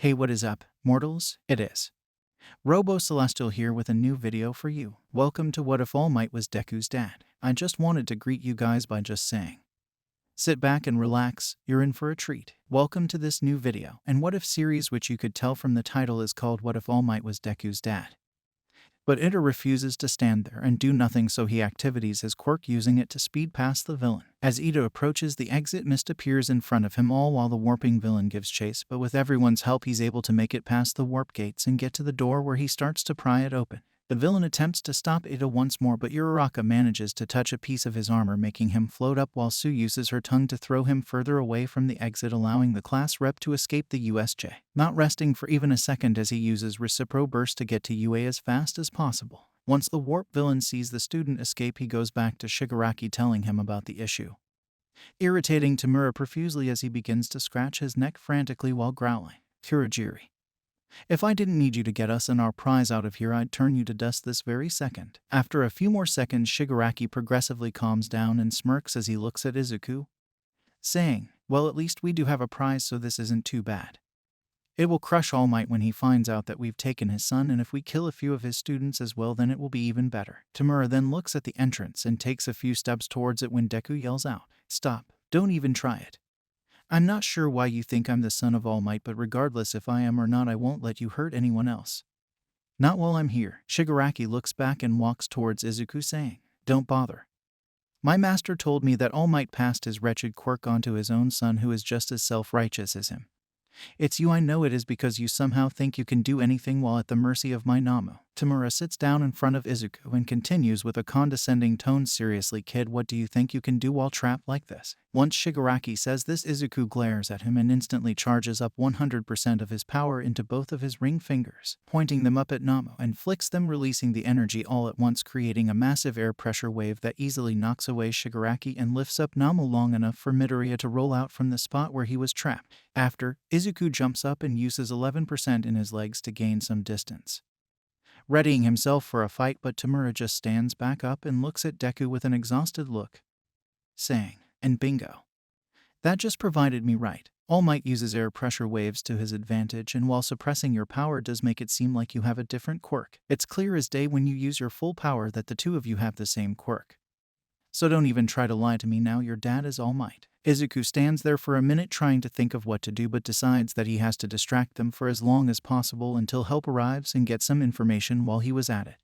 Hey, what is up, mortals? It is Robo Celestial here with a new video for you. Welcome to What If All Might Was Deku's dad. I just wanted to greet you guys by just saying, sit back and relax, you're in for a treat. Welcome to this new video and what if series, which you could tell from the title is called What If All Might Was Deku's dad. But Ida refuses to stand there and do nothing, so he activates his quirk, using it to speed past the villain. As Ida approaches the exit, mist appears in front of him, all while the warping villain gives chase, but with everyone's help he's able to make it past the warp gates and get to the door, where he starts to pry it open. The villain attempts to stop Ida once more, but Uraraka manages to touch a piece of his armor, making him float up, while Sue uses her tongue to throw him further away from the exit, allowing the class rep to escape the USJ. Not resting for even a second, as he uses Recipro Burst to get to UA as fast as possible. Once the warp villain sees the student escape, he goes back to Shigaraki, telling him about the issue, irritating Tamura profusely as he begins to scratch his neck frantically while growling. Kurajiri, if I didn't need you to get us and our prize out of here, I'd turn you to dust this very second. After a few more seconds, Shigaraki progressively calms down and smirks as he looks at Izuku, saying, well, at least we do have a prize, so this isn't too bad. It will crush All Might when he finds out that we've taken his son, and if we kill a few of his students as well, then it will be even better. Tamura then looks at the entrance and takes a few steps towards it when Deku yells out, stop, don't even try it. I'm not sure why you think I'm the son of All Might, but regardless if I am or not, I won't let you hurt anyone else. Not while I'm here. Shigaraki looks back and walks towards Izuku, saying, don't bother. My master told me that All Might passed his wretched quirk onto his own son, who is just as self-righteous as him. It's you, I know it is, because you somehow think you can do anything while at the mercy of my Namu. Tamura sits down in front of Izuku and continues with a condescending tone, seriously kid, what do you think you can do while trapped like this? Once Shigaraki says this, Izuku glares at him and instantly charges up 100% of his power into both of his ring fingers, pointing them up at Namu, and flicks them, releasing the energy all at once, creating a massive air pressure wave that easily knocks away Shigaraki and lifts up Namu long enough for Midoriya to roll out from the spot where he was trapped. After, Izuku jumps up and uses 11% in his legs to gain some distance, readying himself for a fight, but Tamura just stands back up and looks at Deku with an exhausted look, saying, and bingo. That just provided me right. All Might uses air pressure waves to his advantage, and while suppressing your power does make it seem like you have a different quirk. It's clear as day when you use your full power that the two of you have the same quirk. So don't even try to lie to me now, your dad is All Might. Izuku stands there for a minute trying to think of what to do, but decides that he has to distract them for as long as possible until help arrives and get some information while he was at it.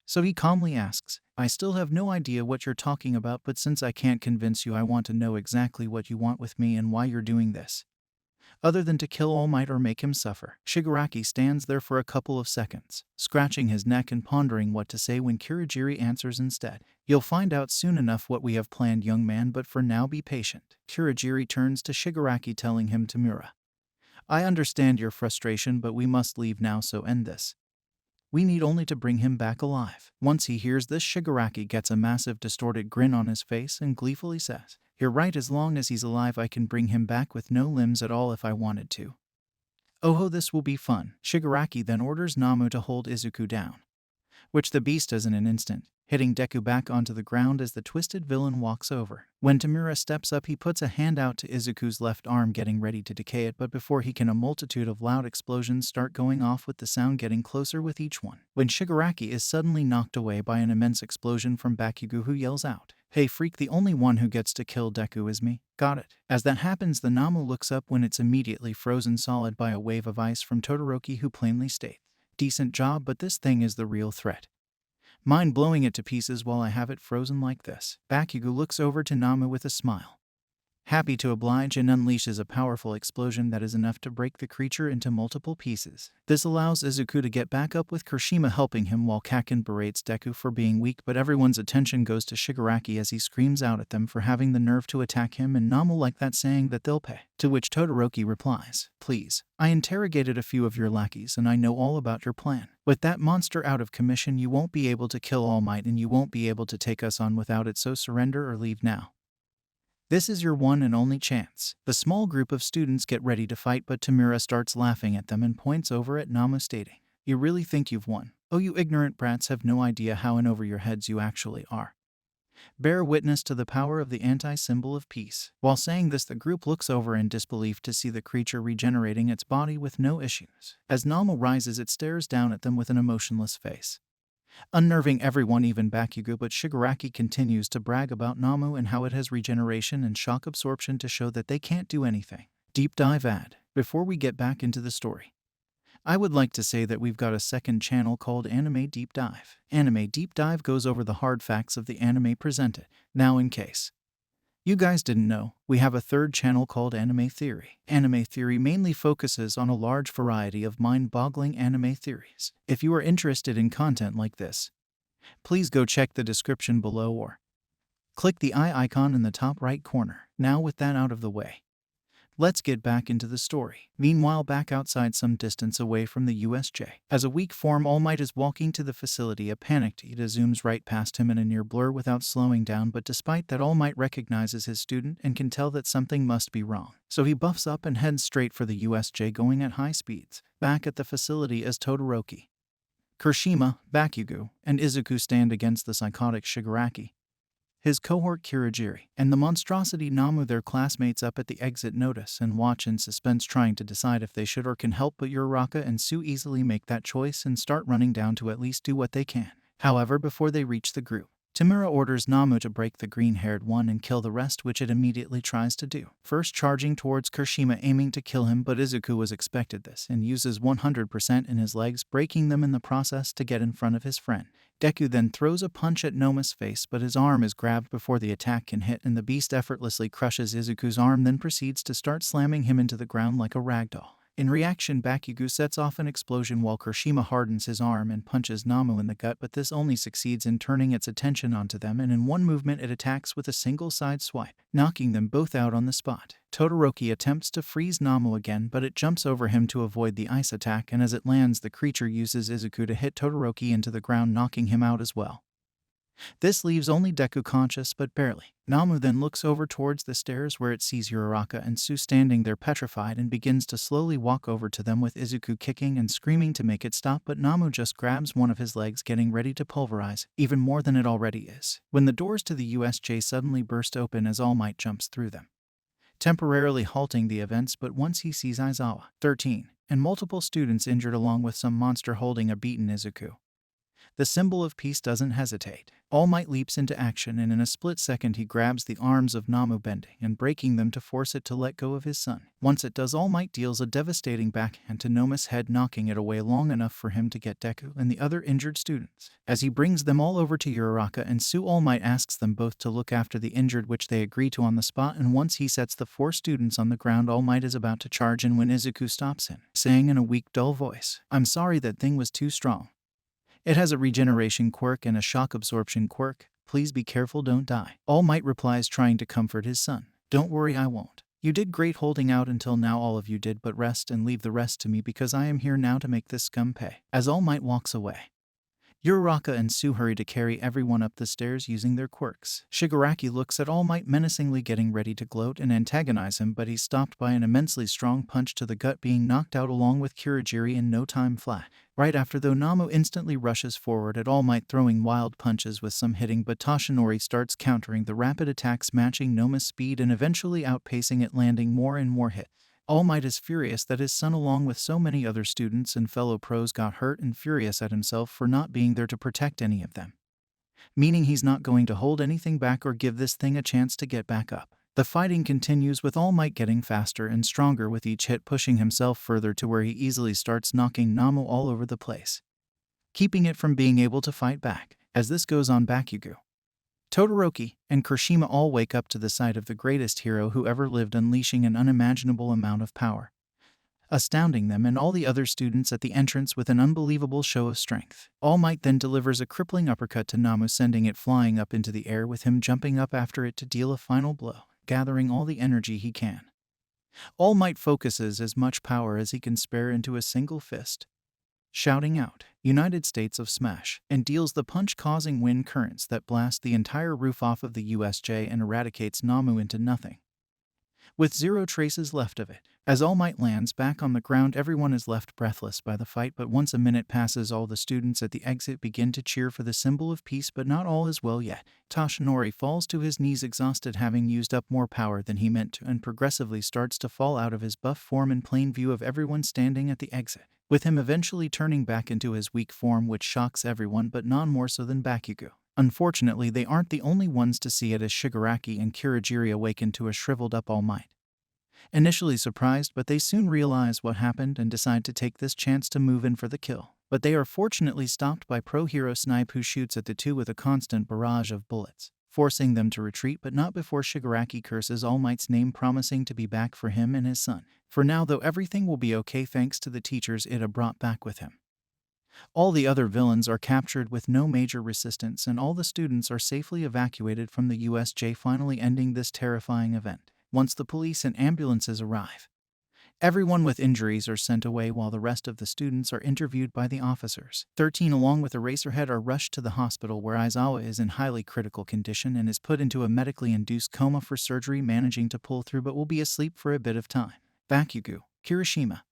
So he calmly asks, I still have no idea what you're talking about, but since I can't convince you, I want to know exactly what you want with me and why you're doing this. Other than to kill All Might or make him suffer. Shigaraki stands there for a couple of seconds, scratching his neck and pondering what to say, when Kurajiri answers instead. You'll find out soon enough what we have planned, young man, but for now be patient. Kurajiri turns to Shigaraki, telling him, Tamura, I understand your frustration, but we must leave now, so end this. We need only to bring him back alive. Once he hears this, Shigaraki gets a massive distorted grin on his face and gleefully says, you're right, as long as he's alive I can bring him back with no limbs at all if I wanted to. Oh, this will be fun. Shigaraki then orders Namu to hold Izuku down, which the beast does in an instant, hitting Deku back onto the ground as the twisted villain walks over. When Tamura steps up, he puts a hand out to Izuku's left arm, getting ready to decay it, but before he can, a multitude of loud explosions start going off, with the sound getting closer with each one, when Shigaraki is suddenly knocked away by an immense explosion from Bakugo, who yells out, hey freak, the only one who gets to kill Deku is me. Got it. As that happens, the Namu looks up when it's immediately frozen solid by a wave of ice from Todoroki, who plainly states, decent job, but this thing is the real threat. Mind blowing it to pieces while I have it frozen like this. Bakugo looks over to Namu with a smile, happy to oblige, and unleashes a powerful explosion that is enough to break the creature into multiple pieces. This allows Izuku to get back up, with Kirishima helping him, while Kaken berates Deku for being weak, but everyone's attention goes to Shigaraki as he screams out at them for having the nerve to attack him and Namu like that, saying that they'll pay. To which Todoroki replies, please, I interrogated a few of your lackeys and I know all about your plan. With that monster out of commission, you won't be able to kill All Might, and you won't be able to take us on without it, so surrender or leave now. This is your one and only chance. The small group of students get ready to fight, but Tamura starts laughing at them and points over at Namu, stating, you really think you've won? Oh, you ignorant brats have no idea how in over your heads you actually are. bear witness to the power of the anti-symbol of peace. While saying this, the group looks over in disbelief to see the creature regenerating its body with no issues. As Namu rises, it stares down at them with an emotionless face, unnerving everyone, even Bakugo, but Shigaraki continues to brag about Namu and how it has regeneration and shock absorption to show that they can't do anything. Deep dive ad. Before we get back into the story, I would like to say that we've got a second channel called Anime Deep Dive. Anime Deep Dive goes over the hard facts of the anime presented. Now, in case you guys didn't know, we have a third channel called Anime Theory. Anime Theory mainly focuses on a large variety of mind-boggling anime theories. If you are interested in content like this, please go check the description below or click the eye icon in the top right corner. Now, with that out of the way, let's get back into the story. Meanwhile, back outside some distance away from the USJ, as a weak form All Might is walking to the facility, a panicked Ida zooms right past him in a near blur without slowing down, but despite that, All Might recognizes his student and can tell that something must be wrong. So he buffs up and heads straight for the USJ, going at high speeds. Back at the facility, as Todoroki, Kirishima, Bakugo, and Izuku stand against the psychotic Shigaraki, his cohort Kurogiri, and the monstrosity Namu, their classmates, up at the exit notice and watch in suspense, trying to decide if they should or can help, but Uraraka and Sue easily make that choice and start running down to at least do what they can. However, before they reach the group, Tamura orders Namu to break the green-haired one and kill the rest, which it immediately tries to do, first charging towards Kirishima aiming to kill him, but Izuku was expected this and uses 100% in his legs, breaking them in the process to get in front of his friend. Deku then throws a punch at Noma's face, but his arm is grabbed before the attack can hit, and the beast effortlessly crushes Izuku's arm, then proceeds to start slamming him into the ground like a ragdoll. In reaction, Bakugo sets off an explosion while Kirishima hardens his arm and punches Namu in the gut, but this only succeeds in turning its attention onto them, and in one movement it attacks with a single side swipe, knocking them both out on the spot. Todoroki attempts to freeze Namu again, but it jumps over him to avoid the ice attack, and as it lands, the creature uses Izuku to hit Todoroki into the ground, knocking him out as well. This leaves only Deku conscious, but barely. Namu then looks over towards the stairs where it sees Uraraka and Sue standing there petrified, and begins to slowly walk over to them, with Izuku kicking and screaming to make it stop, but Namu just grabs one of his legs, getting ready to pulverize even more than it already is, when the doors to the USJ suddenly burst open as All Might jumps through them, temporarily halting the events. But once he sees Aizawa, 13, and multiple students injured along with some monster holding a beaten Izuku, the symbol of peace doesn't hesitate. All Might leaps into action, and in a split second he grabs the arms of Namu, bending and breaking them to force it to let go of his son. Once it does, All Might deals a devastating backhand to Noma's head, knocking it away long enough for him to get Deku and the other injured students. As he brings them all over to Uraraka and Sue, All Might asks them both to look after the injured, which they agree to on the spot, and once he sets the 4 students on the ground, All Might is about to charge in when Izuku stops him, saying in a weak, dull voice, "I'm sorry, that thing was too strong. It has a regeneration quirk and a shock absorption quirk. Please be careful, don't die." All Might replies, trying to comfort his son, "Don't worry, I won't. You did great holding out until now, all of you did, but rest and leave the rest to me, because I am here now to make this scum pay." As All Might walks away, Uraraka and Sue hurry to carry everyone up the stairs using their quirks. Shigaraki looks at All Might menacingly, getting ready to gloat and antagonize him, but he's stopped by an immensely strong punch to the gut, being knocked out along with Kurogiri in no time flat. Right after, though, Namu instantly rushes forward at All Might, throwing wild punches with some hitting, but Toshinori starts countering the rapid attacks, matching Noma's speed and eventually outpacing it, landing more and more hits. All Might is furious that his son, along with so many other students and fellow pros, got hurt, and furious at himself for not being there to protect any of them, meaning he's not going to hold anything back or give this thing a chance to get back up. The fighting continues, with All Might getting faster and stronger with each hit, pushing himself further to where he easily starts knocking Namu all over the place, keeping it from being able to fight back. As this goes on, Bakugo, Todoroki, and Kirishima all wake up to the sight of the greatest hero who ever lived, unleashing an unimaginable amount of power, astounding them and all the other students at the entrance with an unbelievable show of strength. All Might then delivers a crippling uppercut to Namu, sending it flying up into the air, with him jumping up after it to deal a final blow, gathering all the energy he can. All Might focuses as much power as he can spare into a single fist, shouting out, "United States of Smash," and deals the punch, causing wind currents that blast the entire roof off of the USJ and eradicates Namu into nothing. with zero traces left of it. As All Might lands back on the ground, everyone is left breathless by the fight, but once a minute passes, all the students at the exit begin to cheer for the symbol of peace, but not all is well yet. Toshinori falls to his knees exhausted, having used up more power than he meant to, and progressively starts to fall out of his buff form in plain view of everyone standing at the exit, with him eventually turning back into his weak form, which shocks everyone, but none more so than Bakugo. Unfortunately, they aren't the only ones to see it, as Shigaraki and Kirigiri awaken to a shriveled up All Might. Initially surprised, but they soon realize what happened and decide to take this chance to move in for the kill. But they are fortunately stopped by pro hero Snipe, who shoots at the two with a constant barrage of bullets, forcing them to retreat, but not before Shigaraki curses All Might's name, promising to be back for him and his son. For now, though, everything will be okay thanks to the teachers Ida brought back with him. All the other villains are captured with no major resistance, and all the students are safely evacuated from the USJ, finally ending this terrifying event. Once the police and ambulances arrive, everyone with injuries are sent away while the rest of the students are interviewed by the officers. 13 along with Eraserhead are rushed to the hospital, where Aizawa is in highly critical condition and is put into a medically induced coma for surgery, managing to pull through but will be asleep for a bit of time. Bakugo, Kirishima,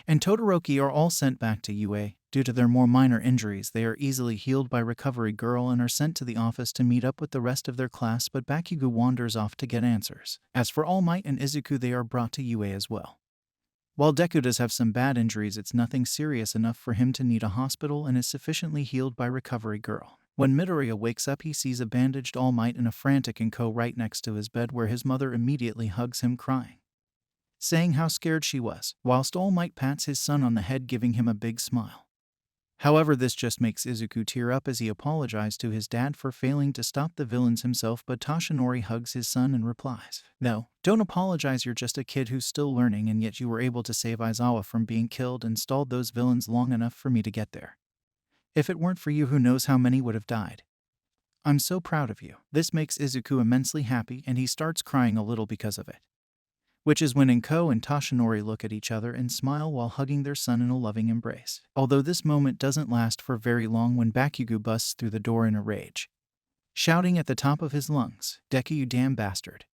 and Todoroki are all sent back to UA. Due to their more minor injuries, they are easily healed by Recovery Girl and are sent to the office to meet up with the rest of their class, but Bakugo wanders off to get answers. As for All Might and Izuku, they are brought to UA as well. While Deku does have some bad injuries, it's nothing serious enough for him to need a hospital and is sufficiently healed by Recovery Girl. When Midoriya wakes up, he sees a bandaged All Might in a frantic Inko right next to his bed, where his mother immediately hugs him, crying, saying how scared she was, whilst All Might pats his son on the head, giving him a big smile. However, this just makes Izuku tear up as he apologizes to his dad for failing to stop the villains himself, but Toshinori hugs his son and replies, "No, don't apologize, you're just a kid who's still learning, and yet you were able to save Aizawa from being killed and stalled those villains long enough for me to get there. If it weren't for you, who knows how many would have died. I'm so proud of you." This makes Izuku immensely happy, and he starts crying a little because of it, which is when Inko and Toshinori look at each other and smile while hugging their son in a loving embrace. Although this moment doesn't last for very long, when Bakugo busts through the door in a rage, shouting at the top of his lungs, "Deku, you damn bastard.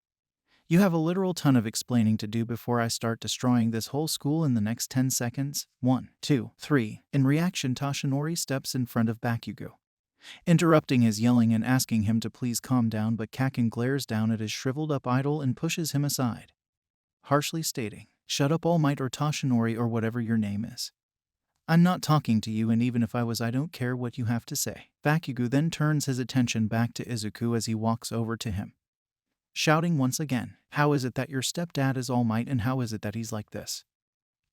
You have a literal ton of explaining to do before I start destroying this whole school in the next 10 seconds. 1, 2, 3. In reaction, Toshinori steps in front of Bakugo, interrupting his yelling and asking him to please calm down, but Kaken glares down at his shriveled up idol and pushes him aside, harshly stating, "Shut up, All Might, or Toshinori, or whatever your name is. I'm not talking to you, and even if I was, I don't care what you have to say." Bakugo then turns his attention back to Izuku as he walks over to him, shouting once again, "How is it that your stepdad is All Might, and how is it that he's like this?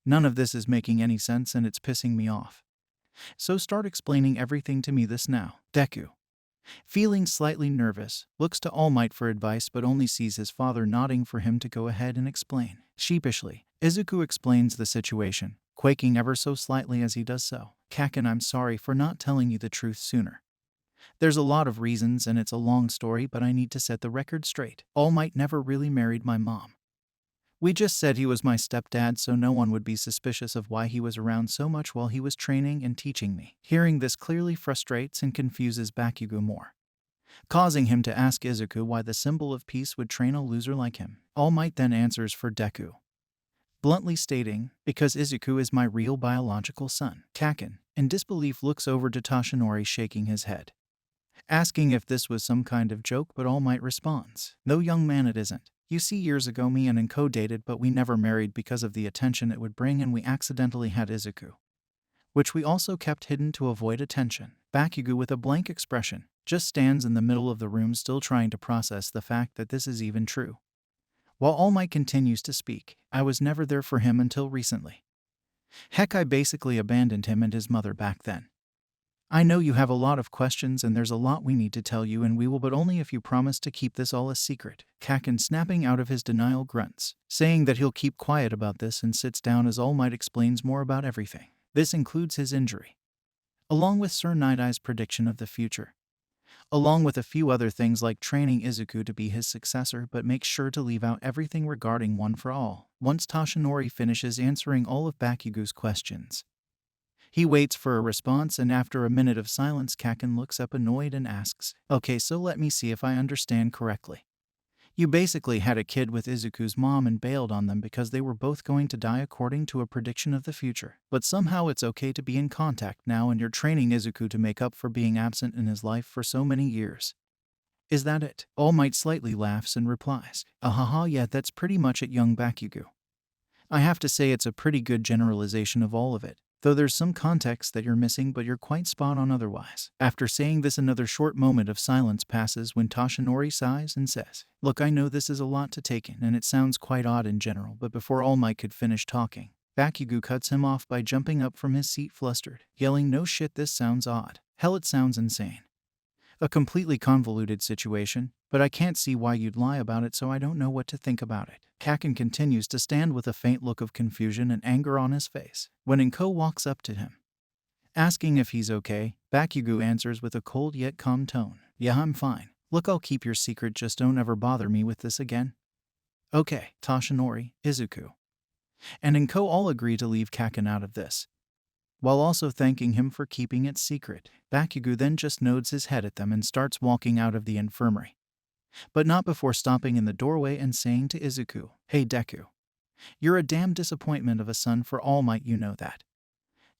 None of this is making any sense, and it's pissing me off. So start explaining everything to me this now." Deku, feeling slightly nervous, looks to All Might for advice, but only sees his father nodding for him to go ahead and explain. Sheepishly, Izuku explains the situation, quaking ever so slightly as he does so. "Kaken, I'm sorry for not telling you the truth sooner. There's a lot of reasons and it's a long story, but I need to set the record straight. All Might never really married my mom. We just said he was my stepdad so no one would be suspicious of why he was around so much while he was training and teaching me." Hearing this clearly frustrates and confuses Bakugo more, causing him to ask Izuku why the symbol of peace would train a loser like him. All Might then answers for Deku, bluntly stating, "Because Izuku is my real biological son." Kaken, in disbelief, looks over to Toshinori, shaking his head, asking if this was some kind of joke, but All Might responds, "No, young man, it isn't. You see, years ago me and Inko dated, but we never married because of the attention it would bring, and we accidentally had Izuku, which we also kept hidden to avoid attention." Bakugo, with a blank expression, just stands in the middle of the room, still trying to process the fact that this is even true, while All Might continues to speak, "I was never there for him until recently. Heck, I basically abandoned him and his mother back then. I know you have a lot of questions and there's a lot we need to tell you, and we will, but only if you promise to keep this all a secret." Kaken, snapping out of his denial, grunts, saying that he'll keep quiet about this, and sits down as All Might explains more about everything. This includes his injury, along with Sir Night-Eye's prediction of the future, along with a few other things like training Izuku to be his successor, but makes sure to leave out everything regarding One for All. Once Toshinori finishes answering all of Bakugo's questions, he waits for a response, and after a minute of silence, Kaken looks up annoyed and asks, "Okay, so let me see if I understand correctly. You basically had a kid with Izuku's mom and bailed on them because they were both going to die according to a prediction of the future. But somehow it's okay to be in contact now and you're training Izuku to make up for being absent in his life for so many years. Is that it? All Might slightly laughs and replies, "Ahaha, yeah, that's pretty much it, young Bakugo. I have to say it's a pretty good generalization of all of it, though there's some context that you're missing, but you're quite spot on otherwise." After saying this, another short moment of silence passes when Toshinori sighs and says, "Look, I know this is a lot to take in and it sounds quite odd in general," but before All Might could finish talking, Bakugo cuts him off by jumping up from his seat flustered, yelling, "No shit, this sounds odd. Hell, it sounds insane. A completely convoluted situation, but I can't see why you'd lie about it, so I don't know what to think about it." Kaken continues to stand with a faint look of confusion and anger on his face when Inko walks up to him. Asking if he's okay, Bakugo answers with a cold yet calm tone, "Yeah, I'm fine. Look, I'll keep your secret, just don't ever bother me with this again." Okay, Toshinori, Izuku, and Inko all agree to leave Kaken out of this, while also thanking him for keeping it secret. Bakugo then just nods his head at them and starts walking out of the infirmary, but not before stopping in the doorway and saying to Izuku, "Hey Deku, you're a damn disappointment of a son for All Might, you know that.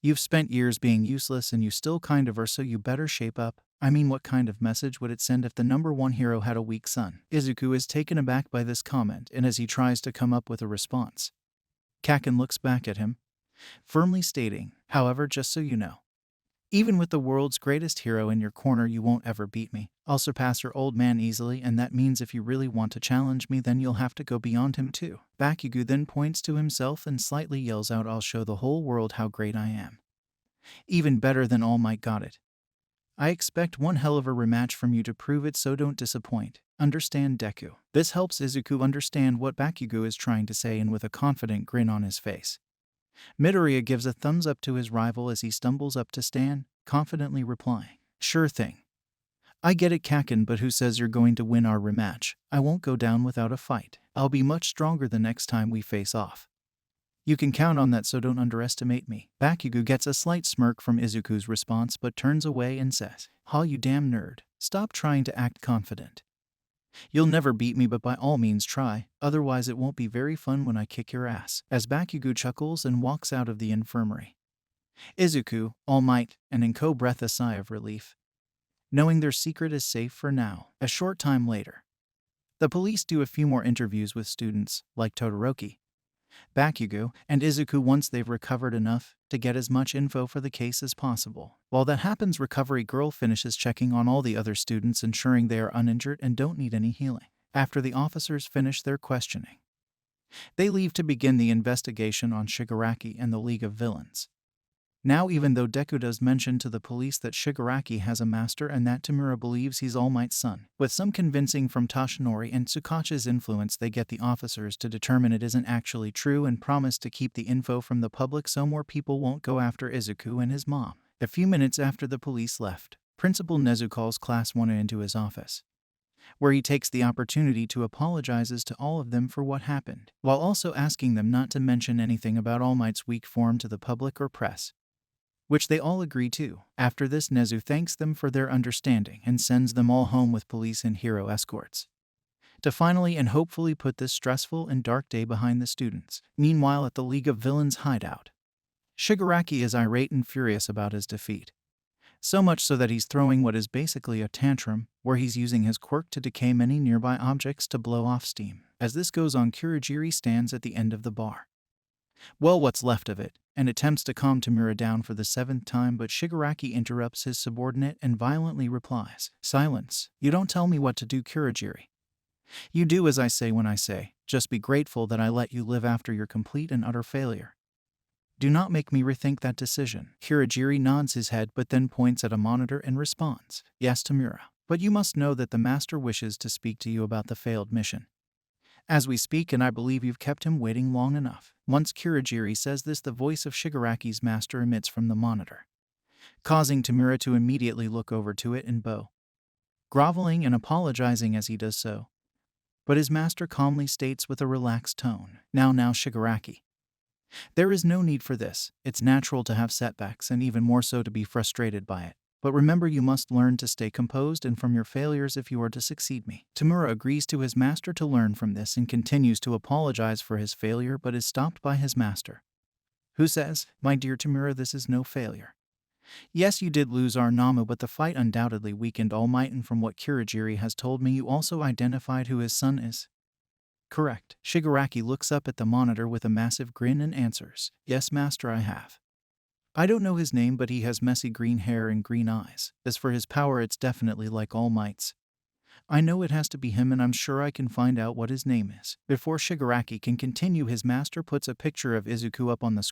You've spent years being useless and you still kind of are, so you better shape up. I mean, what kind of message would it send if the number one hero had a weak son?" Izuku is taken aback by this comment, and as he tries to come up with a response, Kaken looks back at him, firmly stating, "However, just so you know, even with the world's greatest hero in your corner, you won't ever beat me. I'll surpass your old man easily, and that means if you really want to challenge me, then you'll have to go beyond him too." Bakugo then points to himself and slightly yells out, "I'll show the whole world how great I am. Even better than All Might got it. I expect one hell of a rematch from you to prove it, so don't disappoint. Understand, Deku?" This helps Izuku understand what Bakugo is trying to say, and with a confident grin on his face, Midoriya gives a thumbs up to his rival as he stumbles up to stand, confidently replying, "Sure thing. I get it, Kaken, but who says you're going to win our rematch? I won't go down without a fight. I'll be much stronger the next time we face off. You can count on that, so don't underestimate me." Bakugo gets a slight smirk from Izuku's response but turns away and says, "Ha, you damn nerd. Stop trying to act confident. You'll never beat me, but by all means try, otherwise it won't be very fun when I kick your ass." As Bakugo chuckles and walks out of the infirmary, Izuku, All Might, and Inko breathe a sigh of relief, knowing their secret is safe for now. A short time later, the police do a few more interviews with students, like Todoroki, Bakugo, and Izuku once they've recovered enough to get as much info for the case as possible. While that happens, Recovery Girl finishes checking on all the other students, ensuring they are uninjured and don't need any healing. After the officers finish their questioning, they leave to begin the investigation on Shigaraki and the League of Villains. Now, even though Deku does mention to the police that Shigaraki has a master and that Tamura believes he's All Might's son, with some convincing from Toshinori and Tsukachi's influence, they get the officers to determine it isn't actually true and promise to keep the info from the public so more people won't go after Izuku and his mom. A few minutes after the police left, Principal Nezu calls Class 1 into his office, where he takes the opportunity to apologizes to all of them for what happened, while also asking them not to mention anything about All Might's weak form to the public or press, which they all agree to. After this, Nezu thanks them for their understanding and sends them all home with police and hero escorts, to finally and hopefully put this stressful and dark day behind the students. Meanwhile, at the League of Villains hideout, Shigaraki is irate and furious about his defeat, so much so that he's throwing what is basically a tantrum, where he's using his quirk to decay many nearby objects to blow off steam. As this goes on, Kurogiri stands at the end of the bar, well, what's left of it, and attempts to calm Tamura down for the 7th time, but Shigaraki interrupts his subordinate and violently replies, "Silence. You don't tell me what to do, Kurogiri. You do as I say when I say. Just be grateful that I let you live after your complete and utter failure. Do not make me rethink that decision." Kurogiri nods his head but then points at a monitor and responds, "Yes, Tamura. But you must know that the master wishes to speak to you about the failed mission as we speak, and I believe you've kept him waiting long enough." Once Kurogiri says this, the voice of Shigaraki's master emits from the monitor, causing Tamura to immediately look over to it and bow, groveling and apologizing as he does so. But his master calmly states with a relaxed tone, Now, Shigaraki. There is no need for this. It's natural to have setbacks and even more so to be frustrated by it. But remember, you must learn to stay composed and from your failures if you are to succeed me. Tamura agrees to his master to learn from this and continues to apologize for his failure but is stopped by his master, who says, "My dear Tamura, this is no failure. Yes, you did lose our Namu, but the fight undoubtedly weakened All Might, and from what Kurogiri has told me, you also identified who his son is." Correct. Shigaraki looks up at the monitor with a massive grin and answers, "Yes, master, I have. I don't know his name, but he has messy green hair and green eyes. As for his power, it's definitely like All Might's. I know it has to be him, and I'm sure I can find out what his name is." Before Shigaraki can continue, his master puts a picture of Izuku up on the screen.